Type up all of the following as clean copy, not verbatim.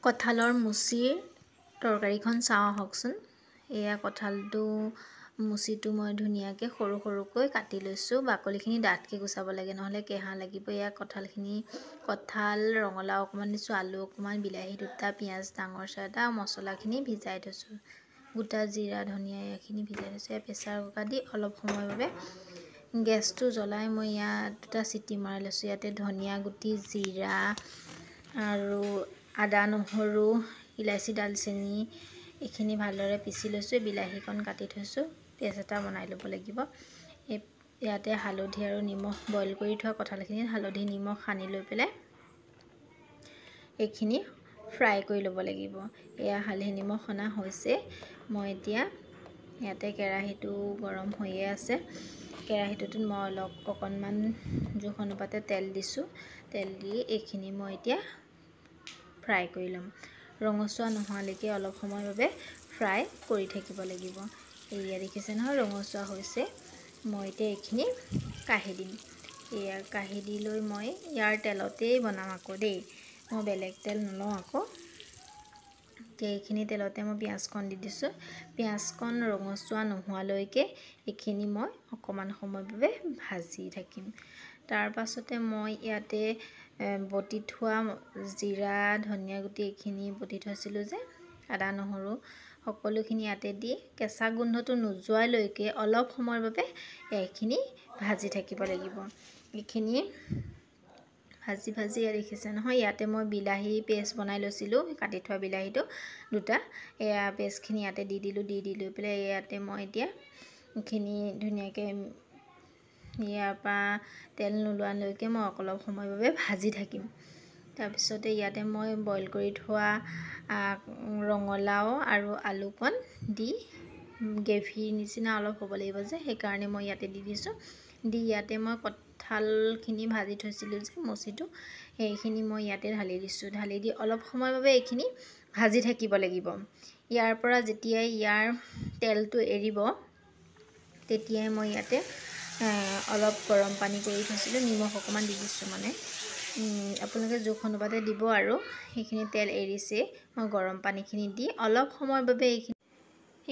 কঁঠালৰ মুচিৰ তৰকাৰীখন চাওঁ আহকচোন। এয়া কঁঠালটো মুচিটো মই ধুনীয়াকৈ সৰু সৰুকৈ কাটি লৈছোঁ। বাকলিখিনি ডাঠকৈ গুচাব লাগে, নহ'লে কেঁহা লাগিব। এয়া কঁঠাল ৰঙালাও অকণমান দিছোঁ, আলু অকণমান, বিলাহী দুটা, পিঁয়াজ ডাঙৰ চাইটা, মছলাখিনি ভিজাই থৈছোঁ। গোটা জিৰা, ধনিয়া এইখিনি ভিজাই থৈছোঁ। এয়া প্ৰেছাৰ কুকাৰ দি অলপ সময়ৰ বাবে গেছটো জ্বলাই মই ইয়াত দুটা চিটি মৰাই লৈছোঁ। ইয়াতে ধনিয়া গুটি, জিৰা আৰু আদা, নহৰু, ইলাচি, দালচেনি এইখিনি ভালদৰে পিচি লৈছোঁ। বিলাহীকণ কাটি থৈছোঁ। পেষ্ট এটা বনাই ল'ব লাগিব। ইয়াতে হালধি আৰু নিমখ, বইল কৰি থোৱা কঁঠালখিনিত হালধি নিমখ সানি লৈ পেলাই এইখিনি ফ্ৰাই কৰি ল'ব লাগিব। এয়া হালধি নিমখ সনা হৈছে। মই এতিয়া ইয়াতে কেৰাহীটো গৰম হৈয়ে আছে। কেৰাহীটোত মই অকণমান জোখ অনুপাতে তেল দিছোঁ। তেল দি এইখিনি মই এতিয়া ফ্ৰাই কৰি ল'ম। ৰঙচুৱা নোহোৱালৈকে অলপ সময়ৰ বাবে ফ্ৰাই কৰি থাকিব লাগিব। এয়া দেখিছে নহয়, ৰঙচুৱা হৈছে। মই এতিয়া এইখিনি কাঢ়ি দিম। এয়া কাঢ়ি দি লৈ মই ইয়াৰ তেলতেই বনাম আকৌ দেই, মই বেলেগ তেল নলওঁ আকৌ। এতিয়া এইখিনি তেলতে মই পিঁয়াজকণ দি দিছোঁ। পিঁয়াজকণ ৰঙচুৱা নোহোৱালৈকে এইখিনি মই অকণমান সময়ৰ বাবে ভাজি থাকিম। তাৰ পাছতে মই ইয়াতে বটি থোৱা জিৰা, ধনিয়া গুটি এইখিনি বটি থৈছিলোঁ যে, আদা নহৰু সকলোখিনি ইয়াতে দি কেঁচা গোন্ধটো নোযোৱালৈকে অলপ সময়ৰ বাবে এইখিনি ভাজি থাকিব লাগিব। এইখিনি ভাজি ইয়াত দেখিছে নহয়, ইয়াতে মই বিলাহী পেষ্ট বনাই লৈছিলোঁ, কাটি থোৱা বিলাহীটো দুটা, এয়া পেষ্টখিনি ইয়াতে দি দিলোঁ। দি লৈ পেলাই ইয়াতে মই এতিয়া এইখিনি ধুনীয়াকৈ ইয়াৰ পৰা তেল নোলোৱালৈকে মই অলপ সময়ৰ বাবে ভাজি থাকিম। তাৰপিছতে ইয়াতে মই বইল কৰি থোৱা ৰঙালাও আৰু আলুকণ দি গ্ৰেভীৰ নিচিনা অলপ হ'ব লাগিব যে, সেইকাৰণে মই ইয়াতে দি দিছোঁ। দি ইয়াতে মই কঁঠালখিনি ভাজি থৈছিলোঁ যে মুচিটো, সেইখিনি মই ইয়াতে ঢালি দিছোঁ। ঢালি দি অলপ সময়ৰ বাবে এইখিনি ভাজি থাকিব লাগিব। ইয়াৰ পৰা যেতিয়াই ইয়াৰ তেলটো এৰিব তেতিয়াই মই ইয়াতে অলপ গৰম পানী কৰি থৈছিলোঁ, নিমখ অকণমান দি দিছোঁ। মানে আপোনালোকে জোখ অনুপাতে দিব আৰু সেইখিনি তেল এৰিছে। মই গৰম পানীখিনি দি অলপ সময়ৰ বাবে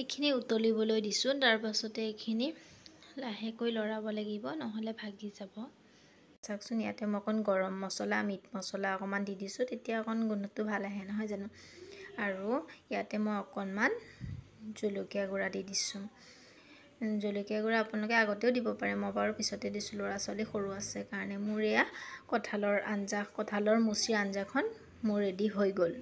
এইখিনি উতলিবলৈ দিছোঁ। তাৰ পাছতে এইখিনি লাহেকৈ লৰাব লাগিব, নহ'লে ভাগি যাব। চাওকচোন, ইয়াতে মই অকণ গৰম মছলা, মিট মছলা অকণমান দি দিছোঁ, তেতিয়া অকণ গোন্ধটো ভাল আহে নহয় জানো। আৰু ইয়াতে মই অকণমান জলকীয়া গুড়া দি দিছোঁ। জলকীয়া গুড়া আপোনালোকে আগতেও দিব পাৰে, মই বাৰু পিছতে দিছোঁ, ল'ৰা ছোৱালী সৰু আছে কাৰণে। মোৰ এয়া কঁঠালৰ মুচিৰ আঞ্জাখন মোৰ ৰেডি হৈ গ'ল।